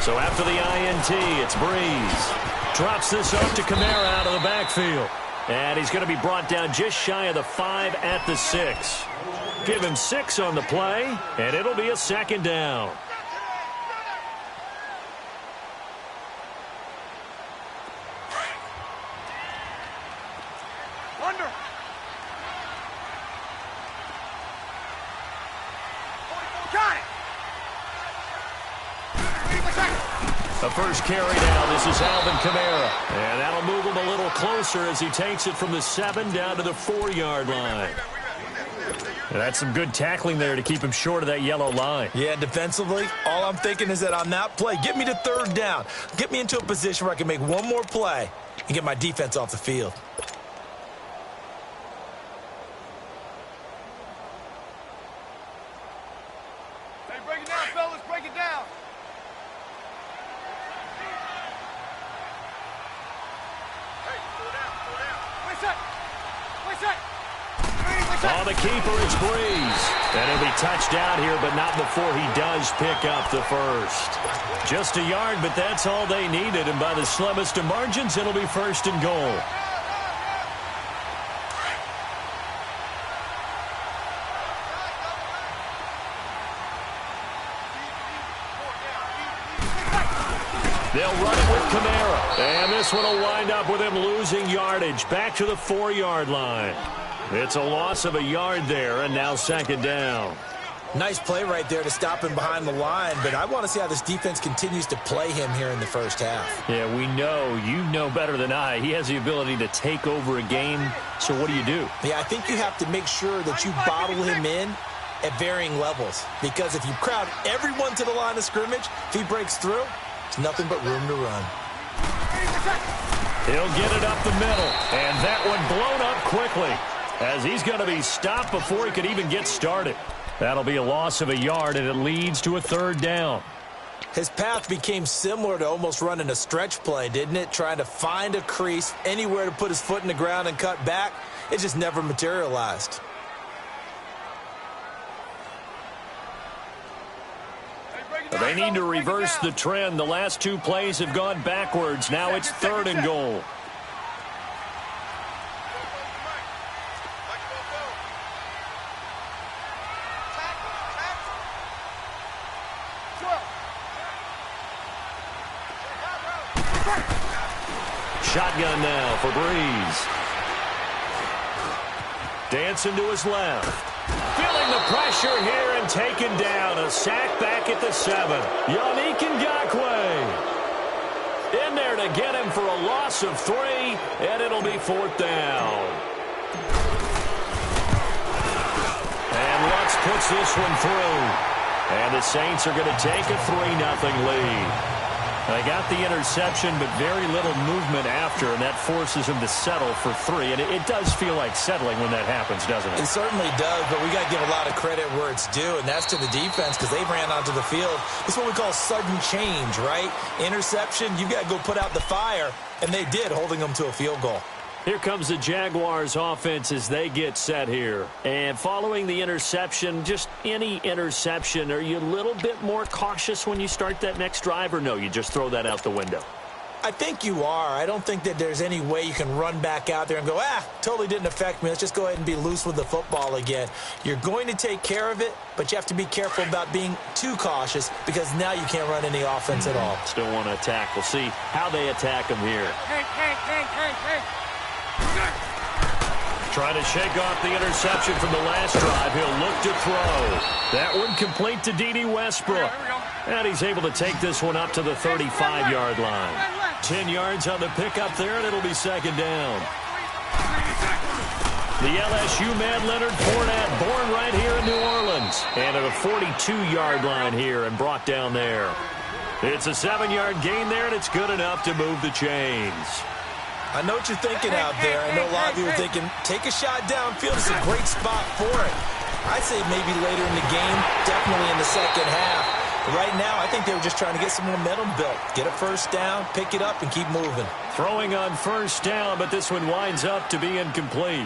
So after the INT, it's Breeze. Drops this off to Kamara out of the backfield. And he's going to be brought down just shy of the 5 at the 6. Give him 6 on the play, and it'll be a second down. The first carry down. This is Alvin Kamara. And that'll move him a little closer as he takes it from the 7 down to the 4-yard line. And that's some good tackling there to keep him short of that yellow line. Yeah, defensively, all I'm thinking is that on that play, get me to 3rd down. Get me into a position where I can make one more play and get my defense off the field. Hey, break it down, fellas. Break it down. On the keeper, it's Breeze. And he'll be touched out here, but not before he does pick up the first. Just a yard, but that's all they needed. And by the slimmest of margins, it'll be 1st and goal. They'll run it with Kamara. And this one will wind up with him losing yardage. Back to the 4-yard line. It's a loss of a yard there, and now 2nd down. Nice play right there to stop him behind the line, but I want to see how this defense continues to play him here in the first half. Yeah, we know. You know better than I. He has the ability to take over a game, so what do you do? Yeah, I think you have to make sure that you bottle him in at varying levels, because if you crowd everyone to the line of scrimmage, if he breaks through, it's nothing but room to run. He'll get it up the middle, and that one blown up quickly, as he's going to be stopped before he could even get started. That'll be a loss of a yard, and it leads to a 3rd down. His path became similar to almost running a stretch play, didn't it? Trying to find a crease, anywhere to put his foot in the ground and cut back. It just never materialized. They need to reverse the trend. The last 2 plays have gone backwards. Now it's 3rd and goal. Shotgun now for Breeze. Dancing to his left. Feeling the pressure here and taken down. A sack back at the 7. Yannick Ngakoue in there to get him for a loss of 3, and it'll be 4th down. And Lutz puts this one through. And the Saints are going to take a 3-0 lead. They got the interception, but very little movement after, and that forces him to settle for 3. And it does feel like settling when that happens, doesn't it? It certainly does, but we got to give a lot of credit where it's due, and that's to the defense because they ran onto the field. It's what we call sudden change, right? Interception, you've got to go put out the fire, and they did, holding them to a field goal. Here comes the Jaguars offense as they get set here. And following the interception, just any interception, are you a little bit more cautious when you start that next drive, or no, you just throw that out the window? I think you are. I don't think that there's any way you can run back out there and go, totally didn't affect me. Let's just go ahead and be loose with the football again. You're going to take care of it, but you have to be careful about being too cautious because now you can't run any offense at all. Still want to attack. We'll see how they attack him here. Hey. Trying to shake off the interception from the last drive. He'll look to throw. That one complete to D.D. Westbrook. And he's able to take this one up to the 35-yard line. 10 yards on the pickup there, and it'll be 2nd down. The LSU man, Leonard Fournette, born right here in New Orleans. And at a 42-yard line here and brought down there. It's a 7-yard gain there, and it's good enough to move the chains. I know what you're thinking out there. I know a lot of you are thinking, take a shot downfield. It's a great spot for it. I'd say maybe later in the game, definitely in the second half. But right now, I think they were just trying to get some momentum built. Get a first down, pick it up, and keep moving. Throwing on first down, but this one winds up to be incomplete.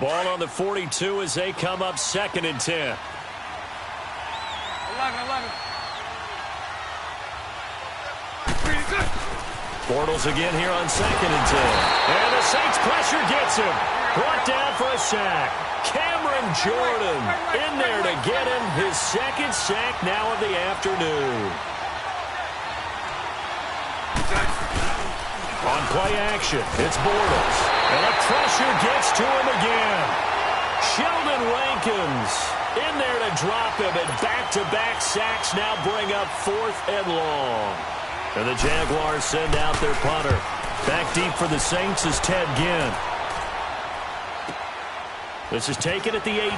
Ball on the 42 as they come up 2nd and 10. 11. Bortles again here on 2nd and 10. And the Saints pressure gets him. Brought down for a sack. Cameron Jordan in there to get him his 2nd sack now of the afternoon. On play action, it's Bortles. And the pressure gets to him again. Sheldon Rankins in there to drop him, and back-to-back sacks now bring up 4th and long. And the Jaguars send out their punter. Back deep for the Saints is Ted Ginn. This is taken at the 18.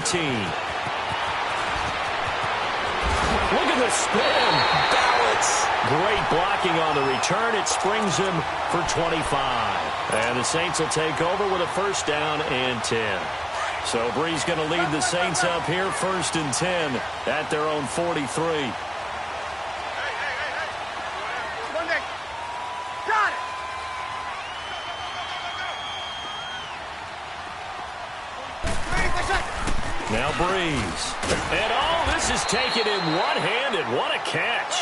Look at the spin. Balance. Great blocking on the return. It springs him for 25. And the Saints will take over with a 1st down and 10. So Bree's going to lead the Saints up here 1st and 10 at their own 43. Now Breeze. And this is taken in one-handed. What a catch.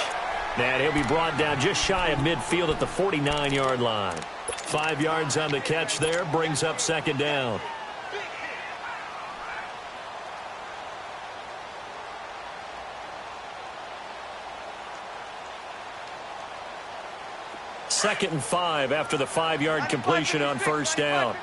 And he'll be brought down just shy of midfield at the 49-yard line. 5 yards on the catch there. Brings up 2nd down. Second and 5 after the 5-yard completion on 1st down.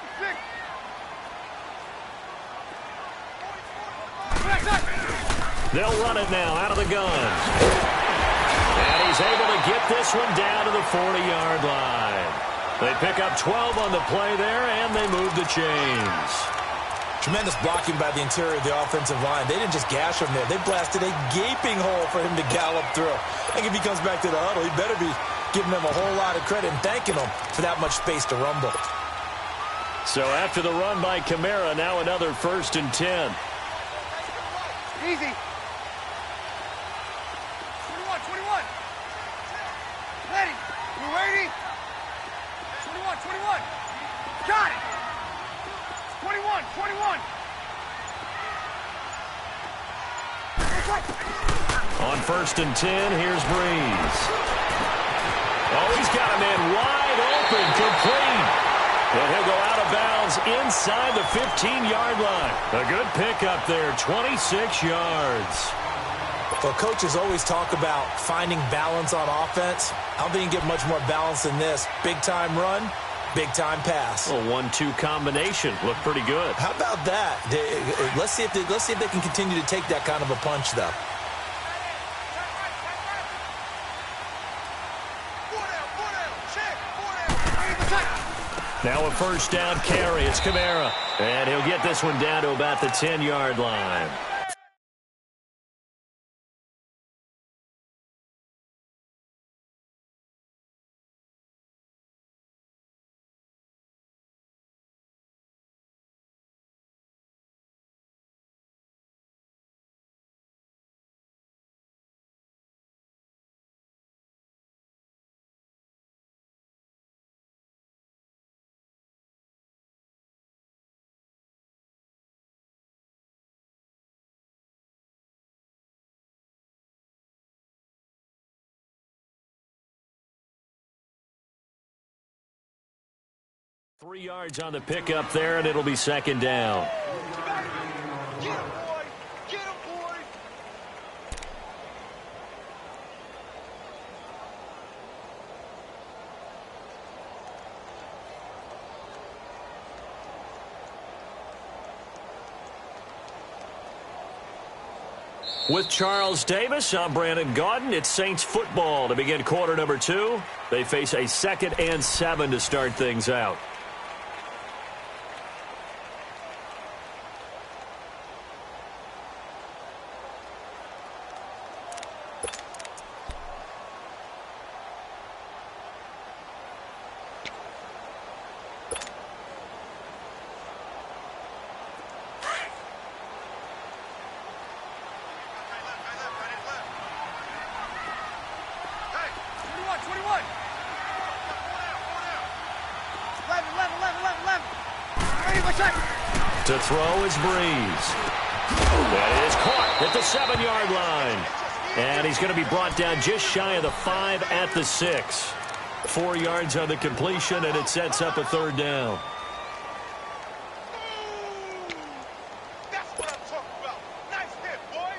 They'll run it now out of the gun. And he's able to get this one down to the 40-yard line. They pick up 12 on the play there, and they move the chains. Tremendous blocking by the interior of the offensive line. They didn't just gash him there. They blasted a gaping hole for him to gallop through. I think if he comes back to the huddle, he better be giving them a whole lot of credit and thanking them for that much space to rumble. So after the run by Kamara, now another 1st and 10. Easy. 21. Ready. You ready? 21. Got it. 21. On 1st and 10, here's Breeze. Oh, he's got a man wide open, complete. And he'll go out of bounds inside the 15-yard line. A good pickup there, 26 yards. Well, coaches always talk about finding balance on offense. I don't think you can get much more balance than this. Big-time run, big-time pass. A 1-2 combination. Looked pretty good. How about that? Let's see if they can continue to take that kind of a punch, though. Now a 1st down carry. It's Kamara. And he'll get this one down to about the 10-yard line. Three yards on the pickup there, and it'll be 2nd down. Get him, boy. With Charles Davis, I'm Brandon Gaudin. It's Saints football to begin quarter number 2. They face a 2nd and 7 to start things out. To throw is Breeze. That is caught at the 7-yard line. And he's going to be brought down just shy of the 5 at the 6. 4 yards on the completion, and it sets up a 3rd down. That's what I'm talking about. Nice hit, boy.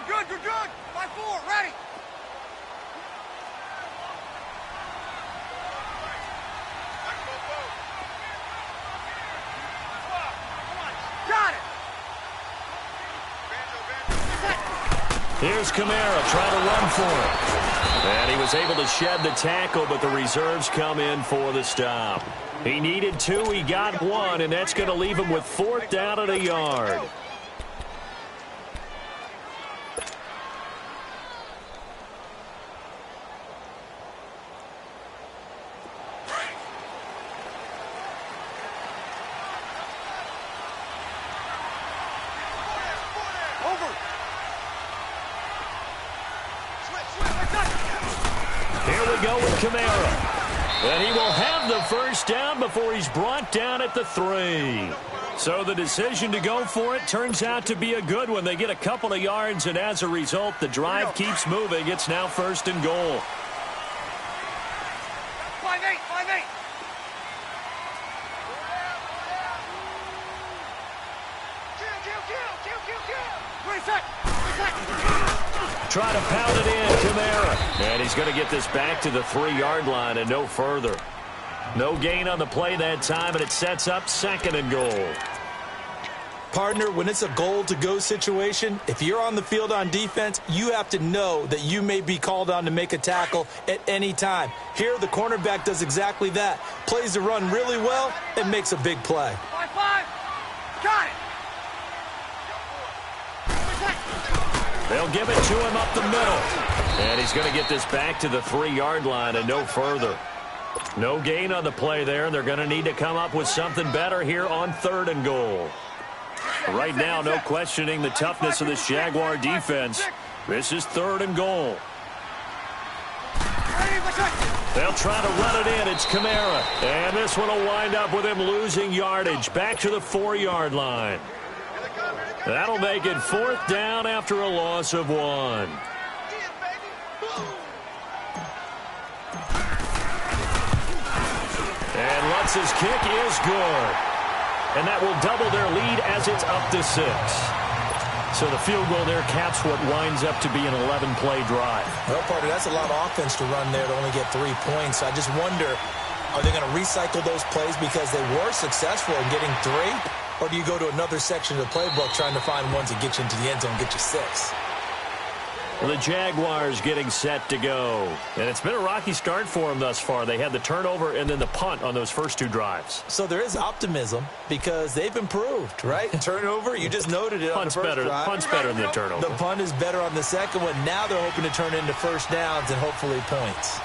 Good, good, good. 5-4, ready. Got it. Here's Kamara trying to run for it. And he was able to shed the tackle, but the reserves come in for the stop. He needed 2, he got 1, and that's going to leave him with 4th down at a yard. Here we go with Kamara. And he will have the 1st down before he's brought down at the 3. So the decision to go for it turns out to be a good one. They get a couple of yards, and as a result, the drive keeps moving. It's now 1st and goal. 5-8, 5-8. Kill. 20 seconds. Try to pound it in, Kamara. And he's going to get this back to the 3-yard line and no further. No gain on the play that time, and it sets up 2nd and goal. Partner, when it's a goal-to-go situation, if you're on the field on defense, you have to know that you may be called on to make a tackle at any time. Here, the cornerback does exactly that. Plays the run really well and makes a big play. 5-5. Got it. They'll give it to him up the middle. And he's going to get this back to the 3-yard line and no further. No gain on the play there. They're going to need to come up with something better here on 3rd and goal. Right now, no questioning the toughness of this Jaguar defense. This is 3rd and goal. They'll try to run it in. It's Kamara. And this one will wind up with him losing yardage. Back to the 4-yard line. That'll make it 4th down after a loss of 1. And Lutz's kick is good. And that will double their lead as it's up to 6. So the field goal there caps what winds up to be an 11-play drive. Well, partner, that's a lot of offense to run there to only get 3 points. I just wonder, are they going to recycle those plays because they were successful in getting 3? Or do you go to another section of the playbook trying to find ones that get you into the end zone and get you 6? Well, the Jaguars getting set to go. And it's been a rocky start for them thus far. They had the turnover and then the punt on those first 2 drives. So there is optimism because they've improved, right? Turnover, you just noted it on the first drive. Punt's better than the turnover. The punt is better on the second one. Now they're hoping to turn into 1st downs and hopefully points.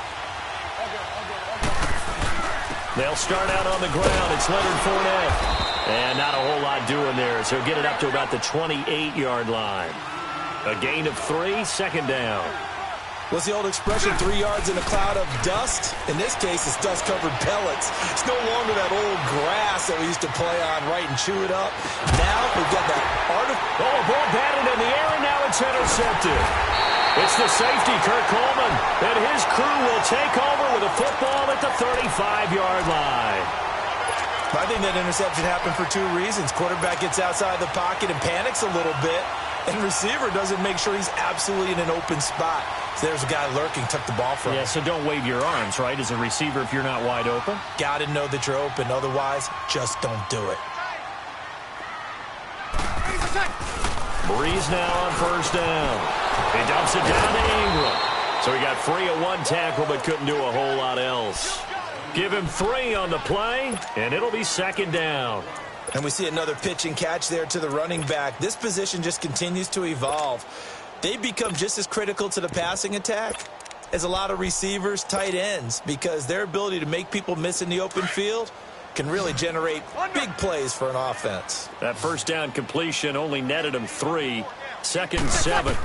They'll start out on the ground. It's Leonard Fournette. And not a whole lot doing there, so he'll get it up to about the 28-yard line. A gain of 3, 2nd down. What's the old expression, 3 yards in a cloud of dust? In this case, it's dust-covered pellets. It's no longer that old grass that we used to play on, right, and chew it up. Now we've got that Oh, ball batted in the air, and now it's intercepted. It's the safety, Kirk Coleman, and his crew will take over with a football at the 35-yard line. I think that interception happened for 2 reasons. Quarterback gets outside the pocket and panics a little bit, and receiver doesn't make sure he's absolutely in an open spot. So there's a guy lurking, took the ball from him. Yeah, so don't wave your arms, right, as a receiver if you're not wide open. Got to know that you're open. Otherwise, just don't do it. Breeze now on 1st down. He dumps it down to Ingram. So he got free of 1 tackle but couldn't do a whole lot else. Give him 3 on the play, and it'll be 2nd down. And we see another pitch and catch there to the running back. This position just continues to evolve. They've become just as critical to the passing attack as a lot of receivers, tight ends, because their ability to make people miss in the open field can really generate big plays for an offense. That 1st down completion only netted him 3. 2nd and 7.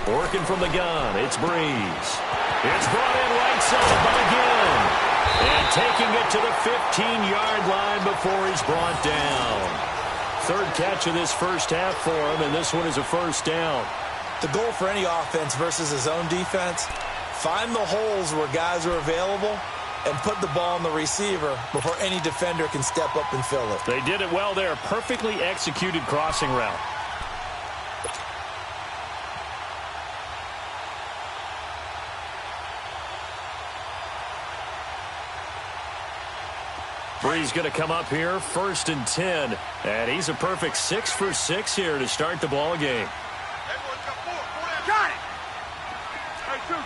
Working from the gun, it's Breeze. It's brought in right side by Ginn. And taking it to the 15-yard line before he's brought down. 3rd catch of this first half for him, and this one is a 1st down. The goal for any offense versus his own defense, find the holes where guys are available and put the ball on the receiver before any defender can step up and fill it. They did it well there. Perfectly executed crossing route. Breeze going to come up here, 1st and 10. And he's a perfect 6 for 6 here to start the ball game. Got it! Hey, two.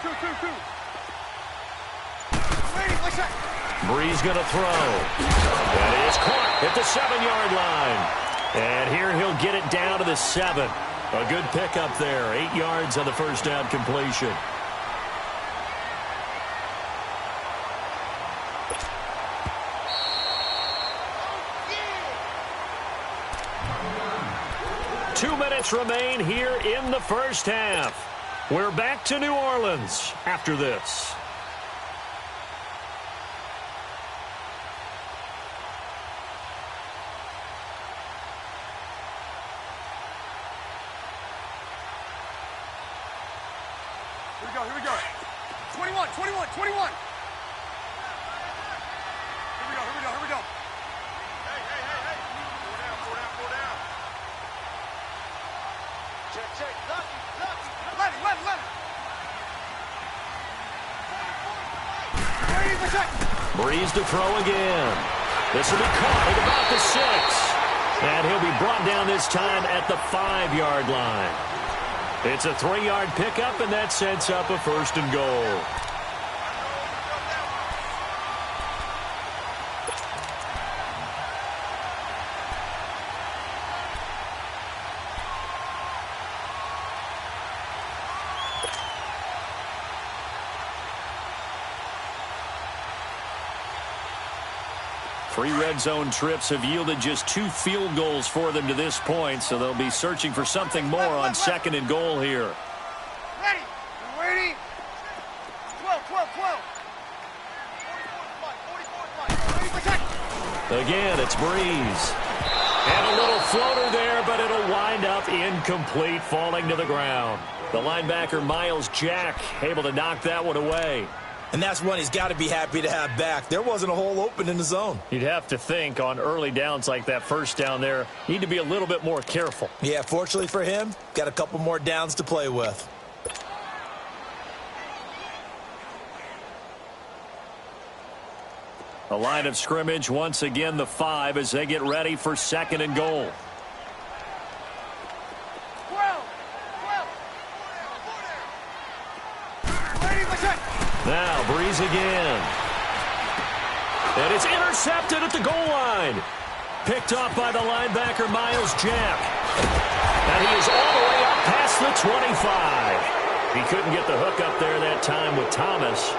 Breeze going to throw. That is caught at the 7-yard line. And here he'll get it down to the 7. A good pickup there. 8 yards on the 1st down completion. Yeah. 2 minutes remain here in the 1st half. We're back to New Orleans after this. Here we go. 21. Here we go. Hey. Four down. Check. Lucky. Let it. Breeze to throw again. This will be caught at about the 6. And he'll be brought down this time at the 5-yard line. It's a 3-yard pickup, and that sets up a 1st and goal. Three red zone trips have yielded just 2 field goals for them to this point, so they'll be searching for something more on 2nd and goal here. Ready? 12. 44. Again, it's Breeze. And a little floater there, but it'll wind up incomplete, falling to the ground. The linebacker, Miles Jack, able to knock that one away. And that's one he's got to be happy to have back. There wasn't a hole open in the zone. You'd have to think on early downs like that 1st down there, need to be a little bit more careful. Yeah, fortunately for him, got a couple more downs to play with. A line of scrimmage, once again the 5 as they get ready for 2nd and goal. 12. Now Breeze again. And it's intercepted at the goal line. Picked off by the linebacker, Miles Jack. And he is all the way up past the 25. He couldn't get the hook up there that time with Thomas.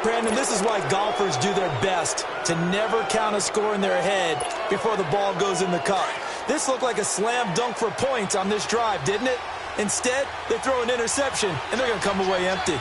Brandon, this is why golfers do their best to never count a score in their head before the ball goes in the cup. This looked like a slam dunk for points on this drive, didn't it? Instead, they throw an interception, and they're going to come away empty.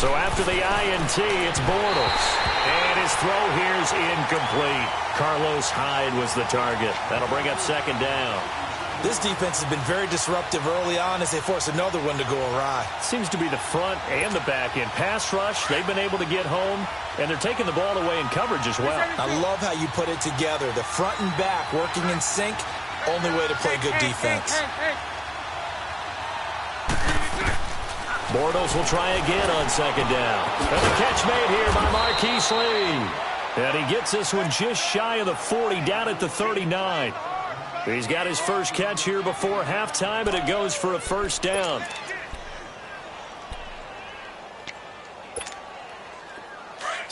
So after the INT, it's Bortles. And his throw here is incomplete. Carlos Hyde was the target. That'll bring up 2nd down. This defense has been very disruptive early on as they force another one to go awry. Seems to be the front and the back end. Pass rush, they've been able to get home, and they're taking the ball away in coverage as well. I love how you put it together. The front and back working in sync, only way to play good defense. Bortles will try again on 2nd down. And the catch made here by Marquise Lee. And he gets this one just shy of the 40, down at the 39. He's got his first catch here before halftime, and it goes for a 1st down.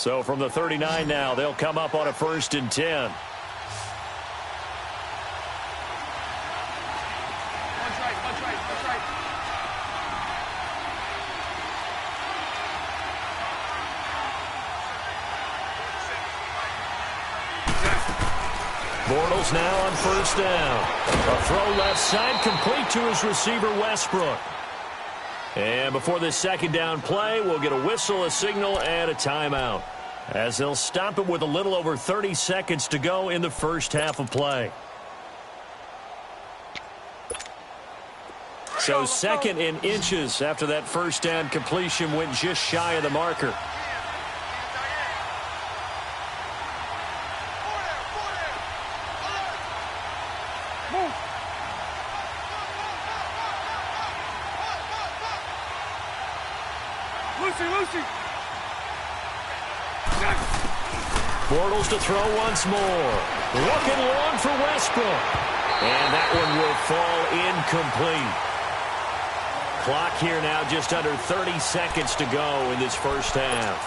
So from the 39 now, they'll come up on a 1st and 10. Bortles now on 1st down. A throw left side, complete to his receiver, Westbrook. And before this 2nd down play, we'll get a whistle, a signal, and a timeout, as they'll stop it with a little over 30 seconds to go in the 1st half of play. So 2nd and inches after that 1st down completion went just shy of the marker. Bortles to throw once more. Looking long for Westbrook. And that one will fall incomplete. Clock here now just under 30 seconds to go in this 1st half.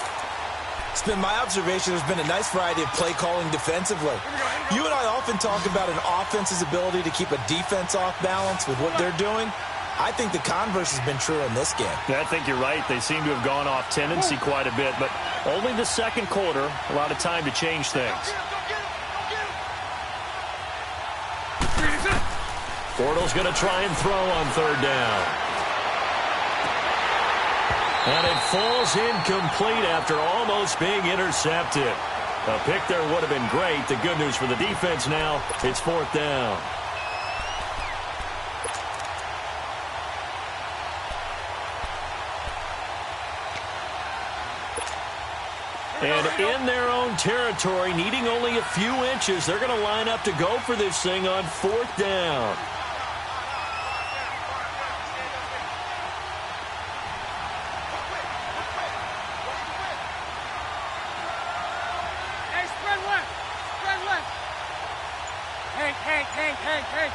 It's been my observation there's been a nice variety of play calling defensively. You and I often talk about an offense's ability to keep a defense off balance with what they're doing. I think the converse has been true in this game. I think you're right. They seem to have gone off tendency quite a bit, but only the 2nd quarter, a lot of time to change things. Bortles going to try and throw on 3rd down. And it falls incomplete after almost being intercepted. A pick there would have been great. The good news for the defense now, it's 4th down. And in their own territory, needing only a few inches, they're going to line up to go for this thing on 4th down. Hey, spread left. Spread left. Hey.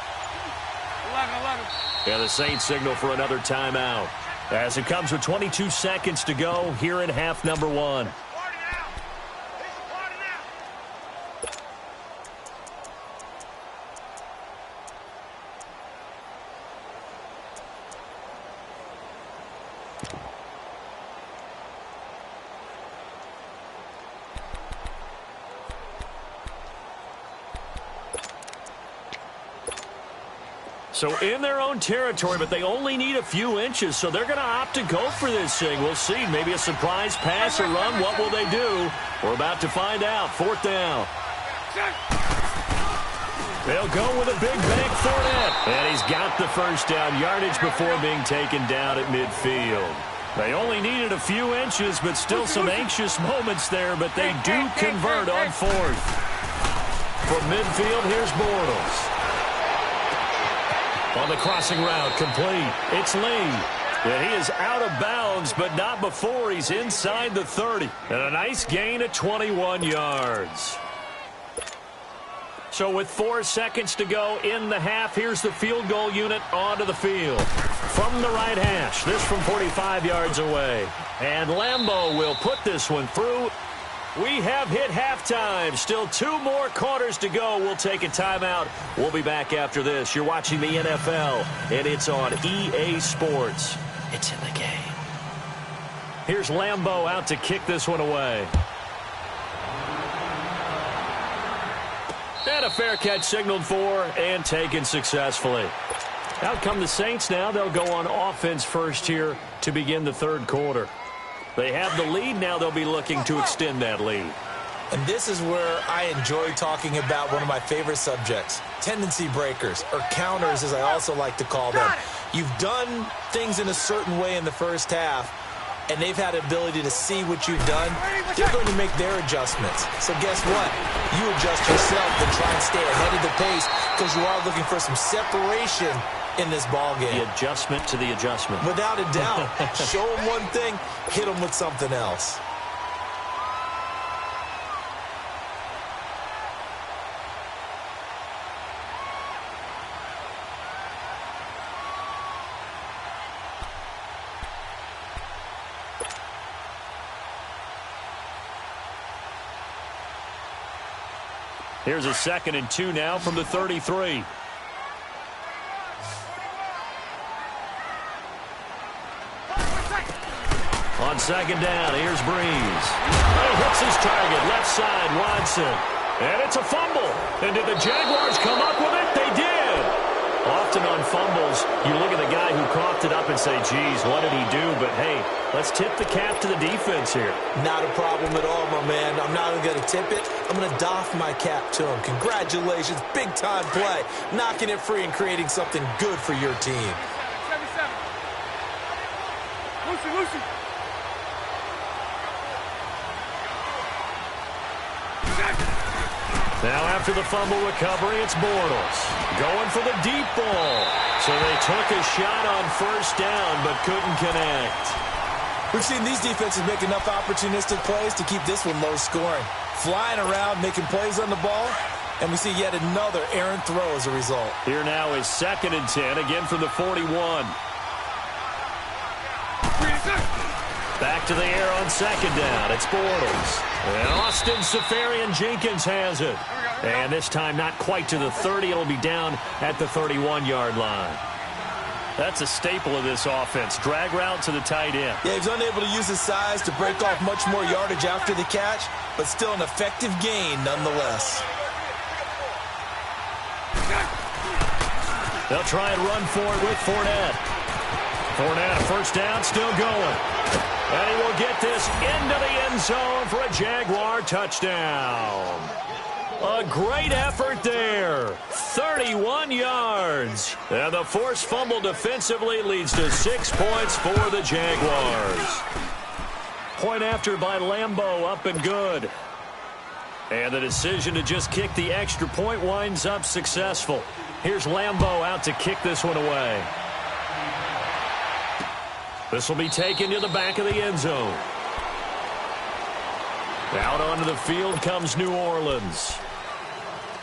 11. And the Saints signal for another timeout, as it comes with 22 seconds to go here in half number 1. So in their own territory, but they only need a few inches, so they're going to opt to go for this thing. We'll see. Maybe a surprise pass or run. What will they do? We're about to find out. 4th down. They'll go with a big bank Fournette. And he's got the 1st down yardage before being taken down at midfield. They only needed a few inches, but still some anxious moments there, but they do convert on 4th. From midfield, here's Bortles. On the crossing route, complete. It's Lee. And he is out of bounds, but not before he's inside the 30. And a nice gain of 21 yards. So with 4 seconds to go in the half, here's the field goal unit onto the field. From the right hash, this from 45 yards away. And Lambeau will put this one through. We have hit halftime. Still 2 more quarters to go. We'll take a timeout. We'll be back after this. You're watching the NFL, and it's on EA Sports. It's in the game. Here's Lambeau out to kick this one away. And a fair catch signaled for and taken successfully. Out come the Saints now. They'll go on offense first here to begin the 3rd quarter. They have the lead. Now they'll be looking to extend that lead. And this is where I enjoy talking about one of my favorite subjects, tendency breakers, or counters as I also like to call them. You've done things in a certain way in the 1st half, and they've had the ability to see what you've done. They're going to make their adjustments. So guess what? You adjust yourself and try and stay ahead of the pace because you are looking for some separation in this ball game. The adjustment to the adjustment. Without a doubt. Show them one thing, hit them with something else. Here's a 2nd and 2 now from the 33. On 2nd down, here's Breeze. He hits his target, left side, Watson. And it's a fumble. And did the Jaguars come up with it? They did. Often on fumbles, you look at the guy who coughed it up and say, geez, what did he do? But, hey, let's tip the cap to the defense here. Not a problem at all, my man. I'm not even going to tip it. I'm going to doff my cap to him. Congratulations. Big-time play. Knocking it free and creating something good for your team. 77. Lucy. Now after the fumble recovery, it's Bortles going for the deep ball. So they took a shot on 1st down but couldn't connect. We've seen these defenses make enough opportunistic plays to keep this one low scoring. Flying around, making plays on the ball, and we see yet another errant throw as a result. Here now is 2nd and 10, again from the 41. Back to the air on 2nd down. It's Bortles. And Austin Seferian-Jenkins has it. And this time not quite to the 30. It'll be down at the 31-yard line. That's a staple of this offense. Drag route to the tight end. Yeah, he's unable to use his size to break off much more yardage after the catch, but still an effective gain nonetheless. They'll try and run for it with Fournette. Fournette, a 1st down, still going. And he will get this into the end zone for a Jaguar touchdown. A great effort there. 31 yards. And the forced fumble defensively leads to 6 points for the Jaguars. Point after by Lambeau, up and good. And the decision to just kick the extra point winds up successful. Here's Lambeau out to kick this one away. This will be taken to the back of the end zone. Out onto the field comes New Orleans.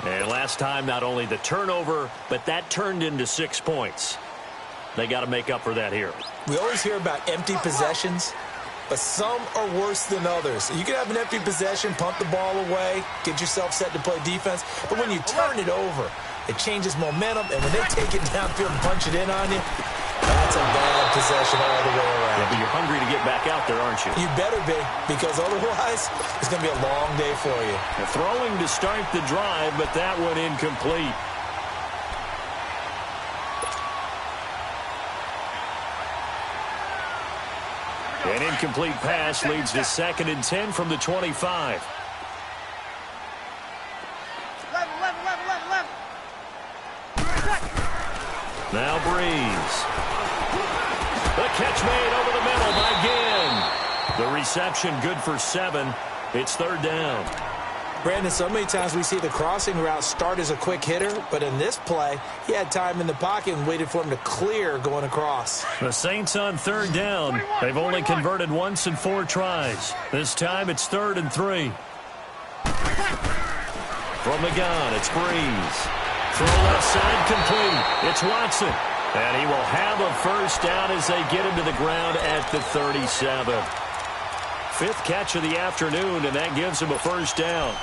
And last time, not only the turnover, but that turned into 6 points. They got to make up for that here. We always hear about empty possessions, but some are worse than others. You can have an empty possession, punt the ball away, get yourself set to play defense, but when you turn it over, it changes momentum, and when they take it downfield and punch it in on you, that's a bad possession all the way around. Yeah, but you're hungry to get back out there, aren't you? You better be, because otherwise it's going to be a long day for you. They're throwing to start the drive, but that one incomplete. An incomplete pass leads to 2nd and 10 from the 25. 11. Now Breeze. The catch made over the middle by Ginn. The reception good for 7. It's 3rd down. Brandon, so many times we see the crossing route start as a quick hitter, but in this play, he had time in the pocket and waited for him to clear going across. The Saints on 3rd down. They've only converted once in 4 tries. This time it's 3rd and 3. From the gun, it's Breeze. Throw left side complete. It's Watson. And he will have a 1st down as they get him to the ground at the 37. 5th catch of the afternoon, and that gives him a 1st down.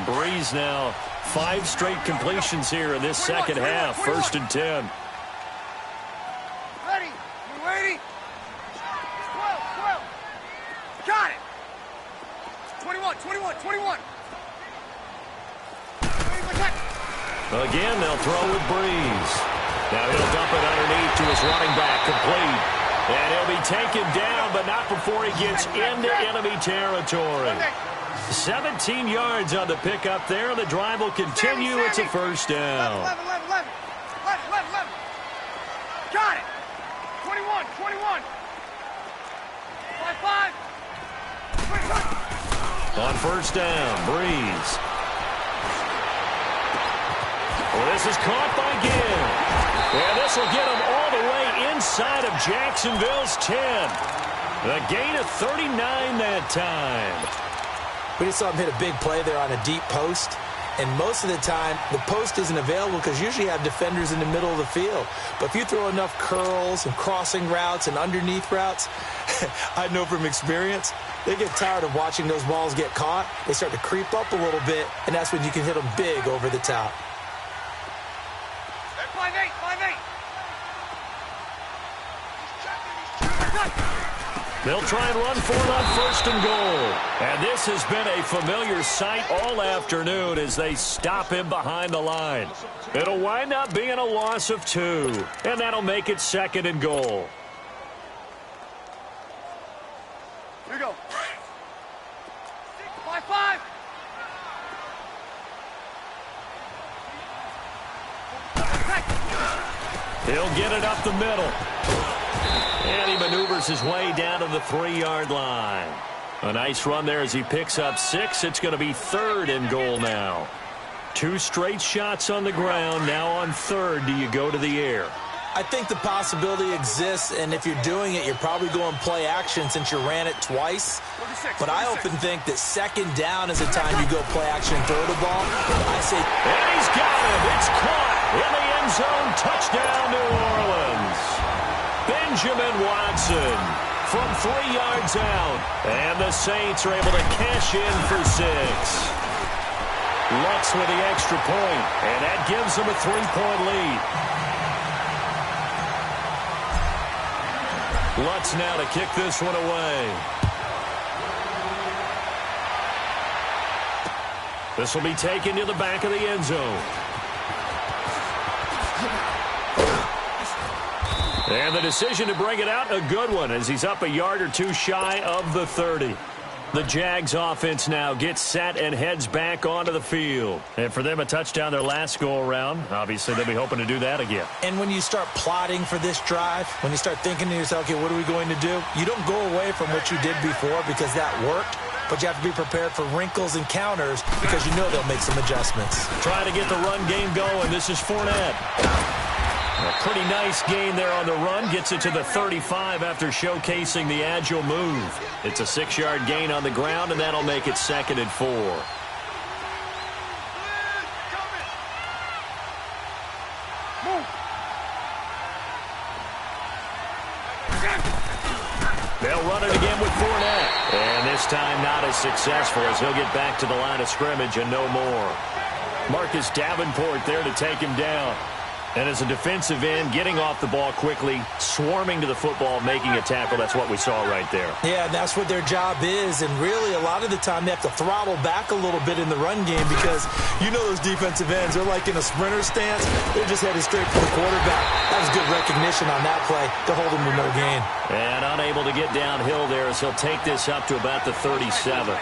Breeze now 5 straight completions here in this 2nd half. 1st and 10. Ready? You ready? 12. Got it. 21. Again, they'll throw with Breeze. Now he'll dump it underneath to his running back, complete. And he'll be taken down, but not before he gets into enemy territory. 17 yards on the pickup there. The drive will continue. It's a 1st down. 11. Got it. 21. 5. On 1st down, Breeze. Well, this is caught by Ginn. And this will get him all the way inside of Jacksonville's 10. The gain of 39 that time. We just saw him hit a big play there on a deep post. And most of the time, the post isn't available because usually you have defenders in the middle of the field. But if you throw enough curls and crossing routes and underneath routes, I know from experience, they get tired of watching those balls get caught. They start to creep up a little bit, and that's when you can hit them big over the top. 5-8, 5-8. They'll try and run for it on 1st and goal. And this has been a familiar sight all afternoon as they stop him behind the line. It'll wind up being a loss of 2, and that'll make it 2nd and goal. Here we go. 5-5. He'll get it up the middle. And he maneuvers his way down to the 3-yard line. A nice run there as he picks up 6. It's going to be 3rd and goal now. 2 straight shots on the ground. Now on 3rd, do you go to the air? I think the possibility exists, and if you're doing it, you're probably going play action since you ran it twice. But I often think that 2nd down is the time you go play action and throw the ball. I say... And he's got it. It's caught in the end zone. Touchdown, New Orleans. Benjamin Watson from 3 yards out. And the Saints are able to cash in for 6. Lutz with the extra point, and that gives them a 3-point lead. Lutz now to kick this one away. This will be taken to the back of the end zone. And the decision to bring it out, a good one, as he's up a yard or 2 shy of the 30. The Jags offense now gets set and heads back onto the field. And for them, a touchdown their last go-around. Obviously, they'll be hoping to do that again. And when you start plotting for this drive, when you start thinking to yourself, okay, what are we going to do? You don't go away from what you did before because that worked. But you have to be prepared for wrinkles and counters because you know they'll make some adjustments. Trying to get the run game going. This is Fournette. A pretty nice gain there on the run. Gets it to the 35 after showcasing the agile move. It's a 6-yard gain on the ground, and that'll make it 2nd and 4. They'll run it again with Fournette. And this time not as successful as he'll get back to the line of scrimmage and no more. Marcus Davenport there to take him down. And as a defensive end, getting off the ball quickly, swarming to the football, making a tackle. That's what we saw right there. Yeah, and that's what their job is. And really, a lot of the time, they have to throttle back a little bit in the run game because you know those defensive ends, they're like in a sprinter stance. They're just headed straight for the quarterback. That was good recognition on that play to hold him to no gain. And unable to get downhill there as he'll take this up to about the 37.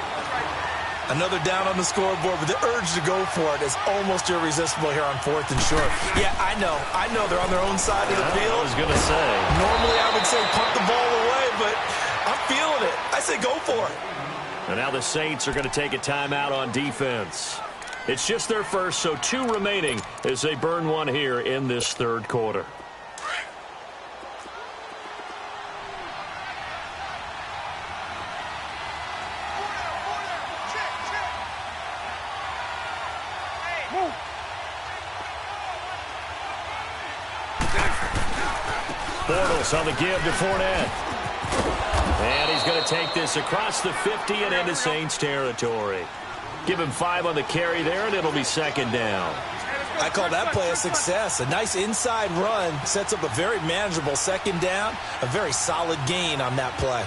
Another down on the scoreboard, but the urge to go for it is almost irresistible here on 4th and short. Yeah, I know they're on their own side of the field. I was going to say. Normally I would say punt the ball away, but I'm feeling it. I say go for it. And now the Saints are going to take a timeout on defense. It's just their first, so 2 remaining as they burn one here in this 3rd quarter. Bortles on the give to Fournette. And he's going to take this across the 50 and into Saints territory. Give him 5 on the carry there, and it'll be 2nd down. I call that play a success. A nice inside run sets up a very manageable 2nd down. A very solid gain on that play.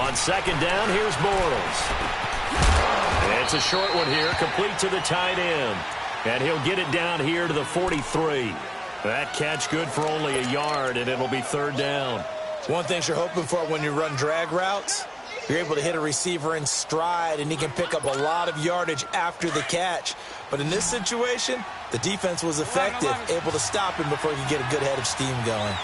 On 2nd down, here's Bortles. And it's a short one here, complete to the tight end. And he'll get it down here to the 43. That catch good for only a yard, and it'll be 3rd down. One thing you're hoping for when you run drag routes, you're able to hit a receiver in stride, and he can pick up a lot of yardage after the catch. But in this situation, the defense was effective, able to stop him before he could get a good head of steam going.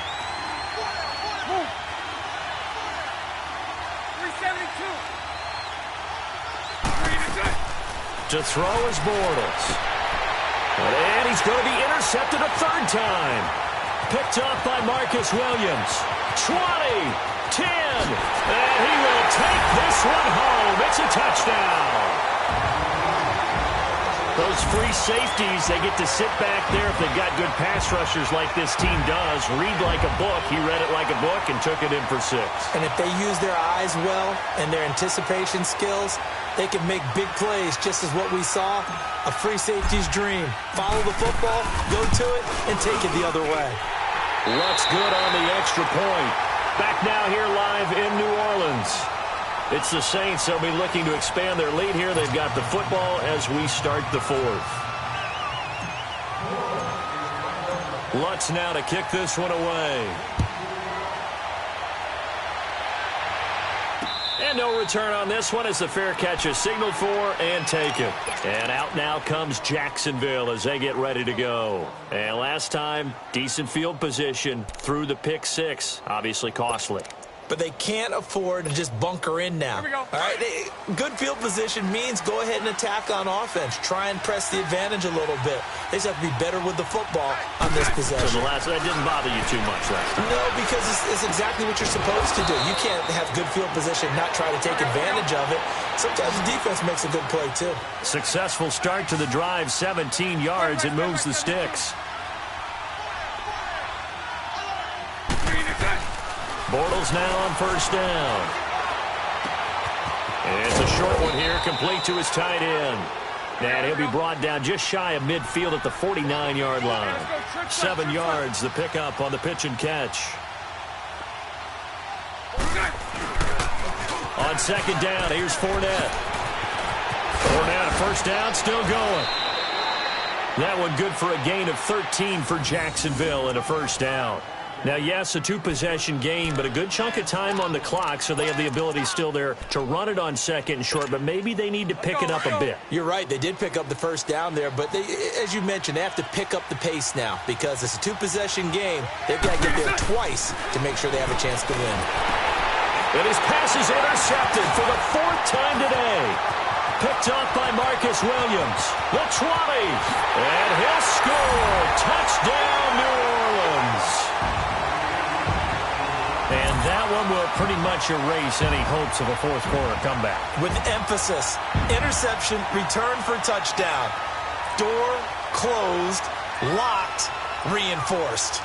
372. To throw is Bortles. And he's going to be intercepted a 3rd time. Picked off by Marcus Williams. 20, 10, and he will take this one home. It's a touchdown. Those free safeties, they get to sit back there if they've got good pass rushers like this team does. Read like a book. He read it like a book and took it in for 6. And if they use their eyes well and their anticipation skills, they can make big plays, just as what we saw, a free safety's dream. Follow the football, go to it, and take it the other way. Luck's good on the extra point. Back now here live in New Orleans. It's the Saints. They'll be looking to expand their lead here. They've got the football as we start the 4th. Lutz now to kick this one away. And no return on this one as the fair catch is signaled for and taken. And out now comes Jacksonville as they get ready to go. And last time, decent field position through the pick 6. Obviously costly. But they can't afford to just bunker in now. All right, good field position means go ahead and attack on offense. Try and press the advantage a little bit. They just have to be better with the football on this possession. So that didn't bother you too much last time? No, because it's exactly what you're supposed to do. You can't have good field position and not try to take advantage of it. Sometimes the defense makes a good play, too. Successful start to the drive, 17 yards, and moves the sticks. Bortles now on first down. And it's a short one here, complete to his tight end. And he'll be brought down just shy of midfield at the 49-yard line. 7 yards, the pickup on the pitch and catch. On second down, here's Fournette. Fournette, a first down, still going. That one good for a gain of 13 for Jacksonville and a first down. Now, yes, a 2-possession game, but a good chunk of time on the clock, so they have the ability still there to run it on second and short, but maybe they need to pick it up a bit. You're right. They did pick up the first down there, but they, as you mentioned, they have to pick up the pace now because it's a 2-possession game. They've got to get there twice to make sure they have a chance to win. And his pass is intercepted for the 4th time today. Picked off by Marcus Williams. The 20. And he'll score. Touchdown, New Orleans. And that one will pretty much erase any hopes of a fourth-quarter comeback. With emphasis, interception, return for touchdown. Door closed, locked, reinforced.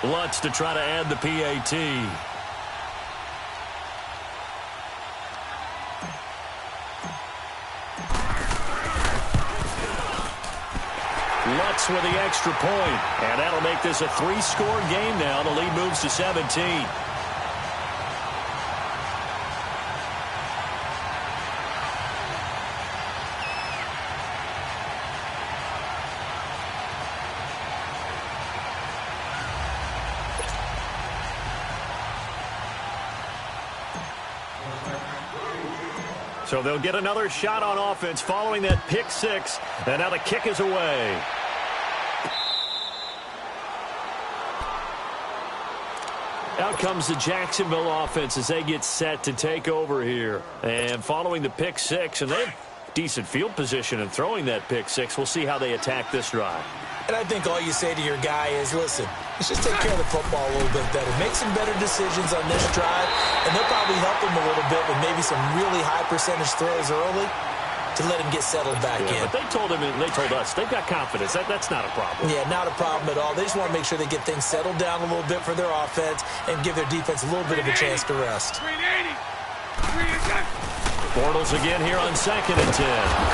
Lutz to try to add the PAT. Lutz with the extra point, and that'll make this a 3-score game now. The lead moves to 17. So they'll get another shot on offense following that pick 6, and now the kick is away. Out comes the Jacksonville offense as they get set to take over here. And following the pick 6, and they have decent field position in throwing that pick 6. We'll see how they attack this drive. And I think all you say to your guy is, listen, let's just take care of the football a little bit better. Make some better decisions on this drive, and they'll probably help him a little bit with maybe some really high percentage throws early to let him get settled back in. But they told him, and they told us, they've got confidence. That's not a problem. Yeah, not a problem at all. They just want to make sure they get things settled down a little bit for their offense and give their defense a little bit of a chance to rest. Bortles again here on 2nd and 10.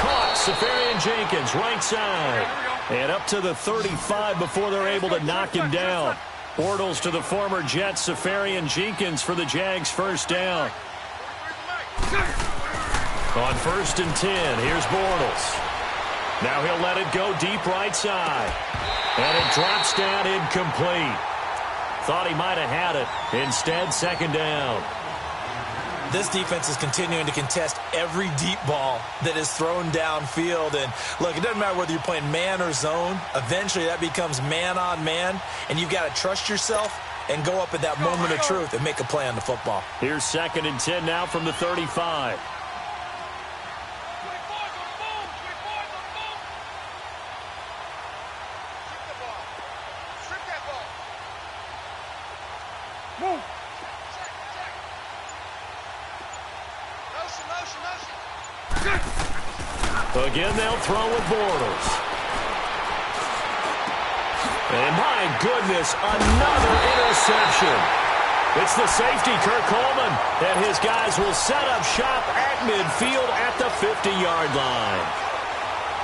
Caught. Safarian Jenkins, right side. And up to the 35 before they're able to knock him down. Bortles to the former Jet, Safarian Jenkins for the Jags' first down. On 1st and 10, here's Bortles. Now he'll let it go deep right side. And it drops down incomplete. Thought he might have had it. Instead, 2nd down. This defense is continuing to contest every deep ball that is thrown downfield. And, look, it doesn't matter whether you're playing man or zone. Eventually, that becomes man-on-man, and you've got to trust yourself and go up at that moment of truth and make a play on the football. Here's 2nd and 10 now from the 35. Again, they'll throw with Bortles. And my goodness, another interception. It's the safety, Kirk Coleman, and his guys will set up shop at midfield at the 50-yard line.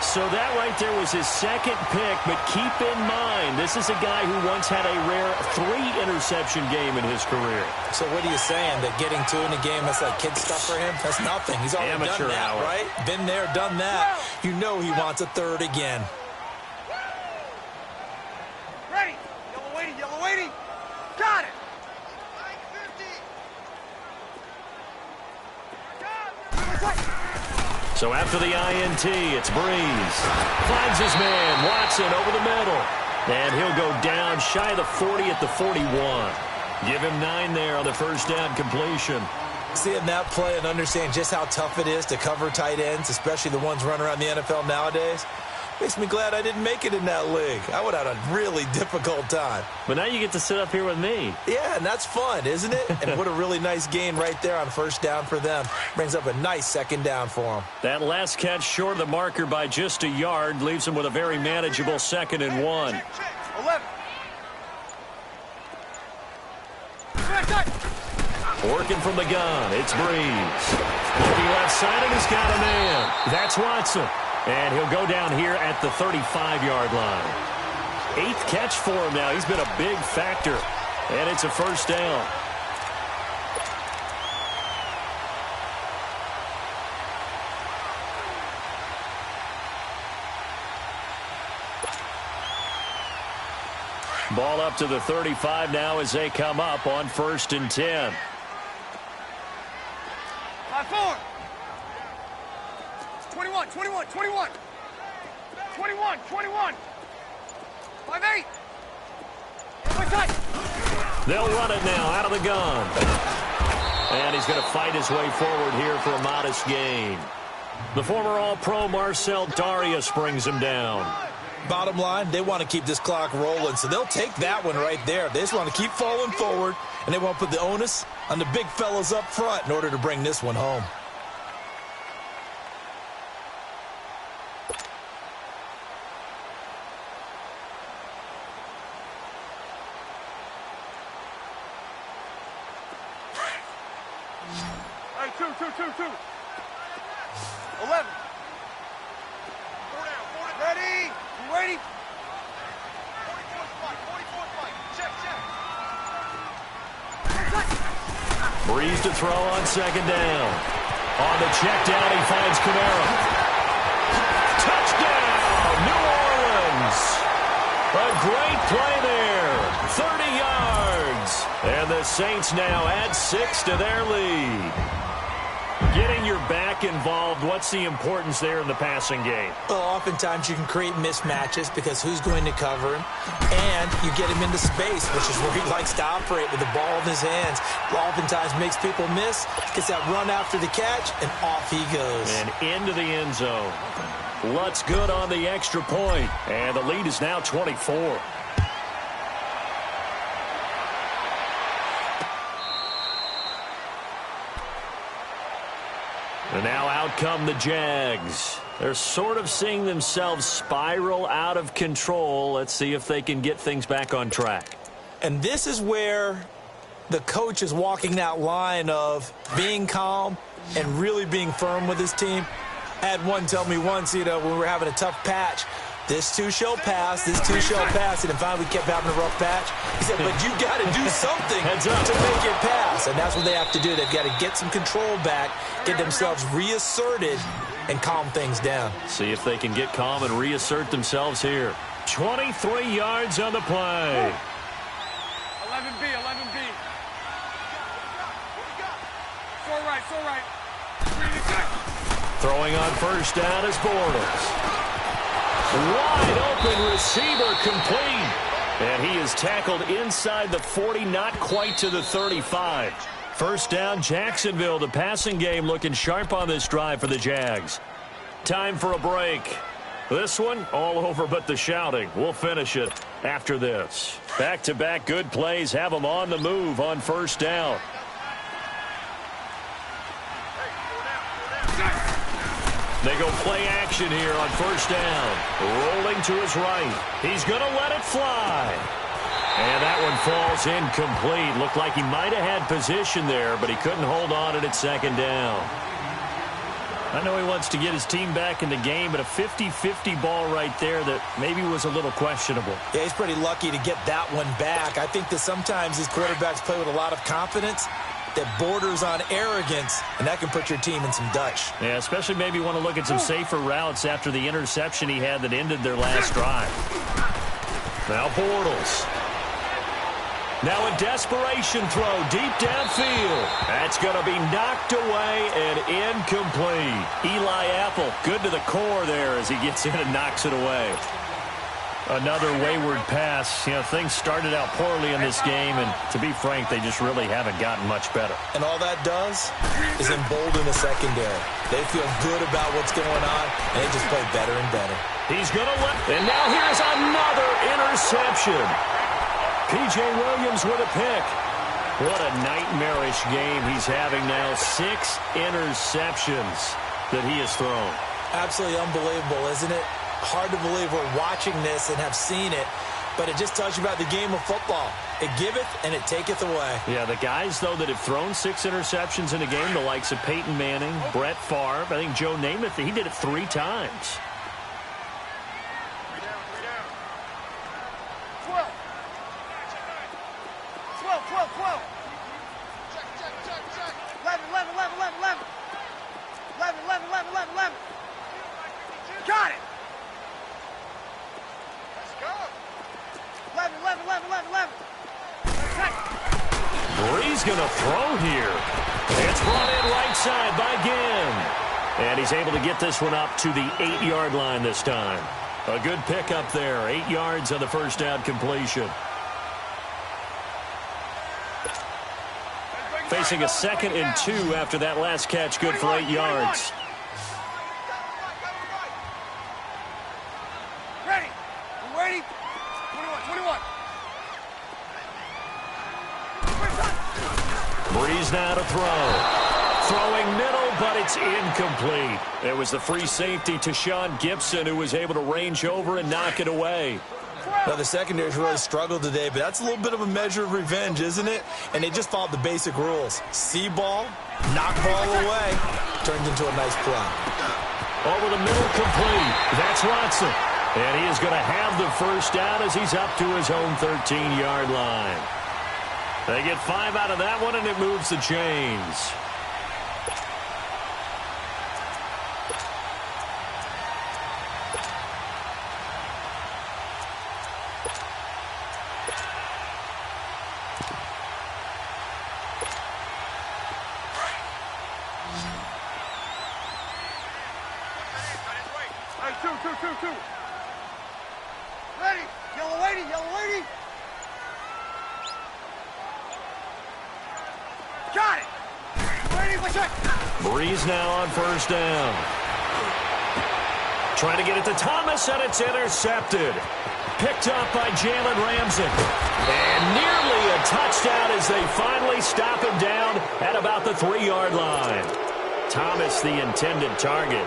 So that right there was his second pick, but keep in mind, this is a guy who once had a rare 3-interception game in his career. So what are you saying, that getting 2 in a game, that's like kid stuff for him? That's nothing. He's already Amateur done that, hour. right? Been there, done that. You know he wants a third again. Ready. Yellow waiting, yellow waiting. Got it. So after the INT, it's Breeze. Finds his man, Watson, over the middle. And he'll go down shy of the 40 at the 41. Give him 9 there on the first down completion. Seeing that play and understand just how tough it is to cover tight ends, especially the ones running around the NFL nowadays, makes me glad I didn't make it in that league. I would have had a really difficult time. But now you get to sit up here with me. Yeah, and that's fun, isn't it? And what a really nice gain right there on first down for them. Brings up a nice second down for them. That last catch short of the marker by just a yard leaves him with a very manageable 2nd and 1. 11. Working from the gun, it's Breeze. Looking left side, and he's got a man. That's Watson. And he'll go down here at the 35-yard line. 8th catch for him now. He's been a big factor. And it's a first down. Ball up to the 35 now as they come up on 1st and 10. 5-4. 21, 21, 21. 21, 21. 5-8. They'll run it now out of the gun. And he's going to fight his way forward here for a modest gain. The former All-Pro Marcel Darius brings him down. Bottom line, they want to keep this clock rolling, so they'll take that one right there. They just want to keep falling forward, and they want to put the onus on the big fellas up front in order to bring this one home. Hey, two. 11. 4 down. Ready? You ready? 44 fight. Check. Breeze to throw on 2nd down. On the check down, he finds Kamara. Touchdown, New Orleans. A great play there. 30 yards. And the Saints now add 6 to their lead. Getting your back involved, what's the importance there in the passing game? Well, oftentimes you can create mismatches because who's going to cover him, and you get him into space, which is where he likes to operate with the ball in his hands. Oftentimes makes people miss, gets that run after the catch, and off he goes. And into the end zone. Lutz good on the extra point, and the lead is now 24. And now out come the Jags. They're sort of seeing themselves spiral out of control. Let's see if they can get things back on track. And this is where the coach is walking that line of being calm and really being firm with his team. I had one tell me once, when we were having a tough patch, this too shall pass, this too shall pass. And then finally we kept having a rough patch. He said, but you got to do something to make it pass. And that's what they have to do. They've got to get some control back, get themselves reasserted, and calm things down. See if they can get calm and reassert themselves here. 23 yards on the play. 11B. So right. Throwing on first down is Bortles. Wide open receiver complete. And he is tackled inside the 40, not quite to the 35. First down, Jacksonville. The passing game looking sharp on this drive for the Jags. Time for a break. This one, all over but the shouting. We'll finish it after this. Back-to-back good plays have them on the move on first down. They go play action here on first down. Rolling to his right. He's going to let it fly. And that one falls incomplete. Looked like he might have had position there, but he couldn't hold on at second down. I know he wants to get his team back in the game, but a 50-50 ball right there that maybe was a little questionable. Yeah, he's pretty lucky to get that one back. I think that sometimes these quarterbacks play with a lot of confidence that borders on arrogance, and that can put your team in some Dutch. Yeah, especially maybe want to look at some safer routes after the interception he had that ended their last drive. Now Bortles. Now a desperation throw deep downfield. That's going to be knocked away and incomplete. Eli Apple, good to the core there as he gets in and knocks it away. Another wayward pass. You know, things started out poorly in this game, and to be frank, they just really haven't gotten much better. And all that does is embolden the secondary. They feel good about what's going on, and they just play better and better. He's going to let, and now here's another interception. P.J. Williams with a pick. What a nightmarish game he's having now. 6 interceptions that he has thrown. Absolutely unbelievable, isn't it? Hard to believe we're watching this and have seen it, but it just tells you about the game of football. It giveth and it taketh away. Yeah, the guys, though, that have thrown 6 interceptions in a game, the likes of Peyton Manning, Brett Favre, I think Joe Namath, he did it 3 times. 12. 11. Got it. Let's go. 11. Brees going to throw here. It's brought in right side by Ginn. And he's able to get this one up to the 8-yard line this time. A good pickup there. 8 yards on the first down completion. Facing a 2nd and 2 after that last catch. Good for 8 yards. Ready. I'm ready. 21. Brees now to throw. Throwing middle, but it's incomplete. It was the free safety to Sean Gibson who was able to range over and knock it away. Now, the secondary's really struggled today, but that's a little bit of a measure of revenge, isn't it? And they just followed the basic rules. See ball, knock ball away, turns into a nice play. Over the middle, complete. That's Watson. And he is going to have the first down as he's up to his own 13-yard line. They get 5 out of that one, and it moves the chains. Two. Ready. Yellow lady. Got it. Ready, what's up? Brees now on first down. Trying to get it to Thomas, and it's intercepted. Picked up by Jalen Ramsey. And nearly a touchdown as they finally stop him down at about the 3-yard line. Thomas, the intended target.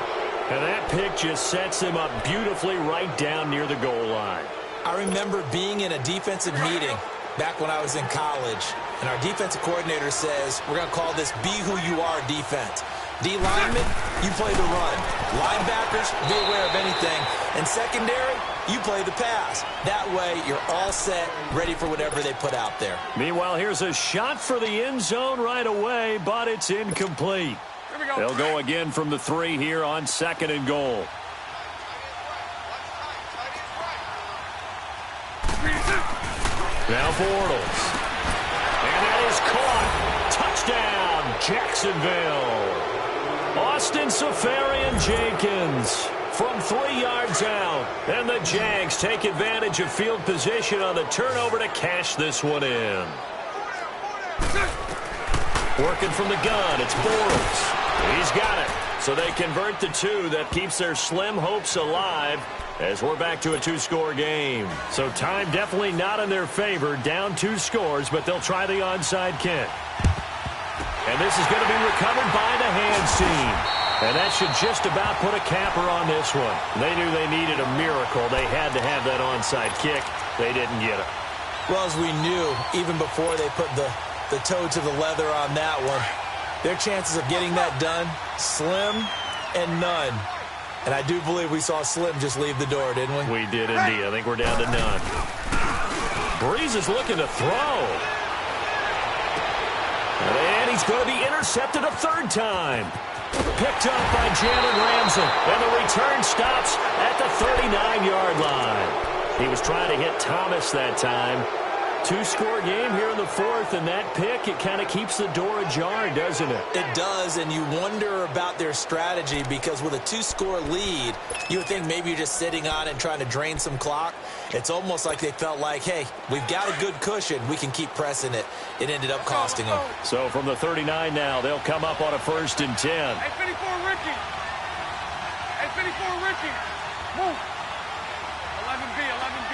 And that pick just sets him up beautifully right down near the goal line. I remember being in a defensive meeting back when I was in college, and our defensive coordinator says, we're going to call this Be Who You Are defense. D linemen, you play the run. Linebackers, be aware of anything. And secondary, you play the pass. That way, you're all set, ready for whatever they put out there. Meanwhile, here's a shot for the end zone right away, but it's incomplete. They'll go again from the 3 here on 2nd and goal. Now Bortles. And that is caught. Touchdown, Jacksonville. Austin Safarian-Jenkins from 3 yards out. And the Jags take advantage of field position on the turnover to cash this one in. Working from the gun, it's Bortles. He's got it. So they convert the 2. That keeps their slim hopes alive as we're back to a 2-score game. So time definitely not in their favor. Down 2 scores, but they'll try the onside kick. And this is going to be recovered by the hands team. And that should just about put a capper on this one. They knew they needed a miracle. They had to have that onside kick. They didn't get it. Well, as we knew, even before they put the toe to the leather on that one, their chances of getting that done, slim and none. And I do believe we saw Slim just leave the door, didn't we? We did indeed. I think we're down to none. Breeze is looking to throw. And he's going to be intercepted a third time. Picked up by Jalen Ramsey. And the return stops at the 39-yard line. He was trying to hit Thomas that time. Two-score game here in the fourth, and that pick, it kind of keeps the door ajar, doesn't it? It does, and you wonder about their strategy because with a two-score lead, you would think maybe you're just sitting on it and trying to drain some clock. It's almost like they felt like, hey, we've got a good cushion. We can keep pressing it. It ended up costing them. So from the 39 now, they'll come up on a 1st and 10. Hey, 54, Ricky. Hey, 54, Ricky. Move. 11B, 11B.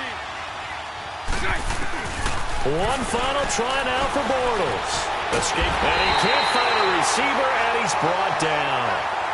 Nice. One final try now for Bortles. Escape, and he can't find a receiver, and he's brought down.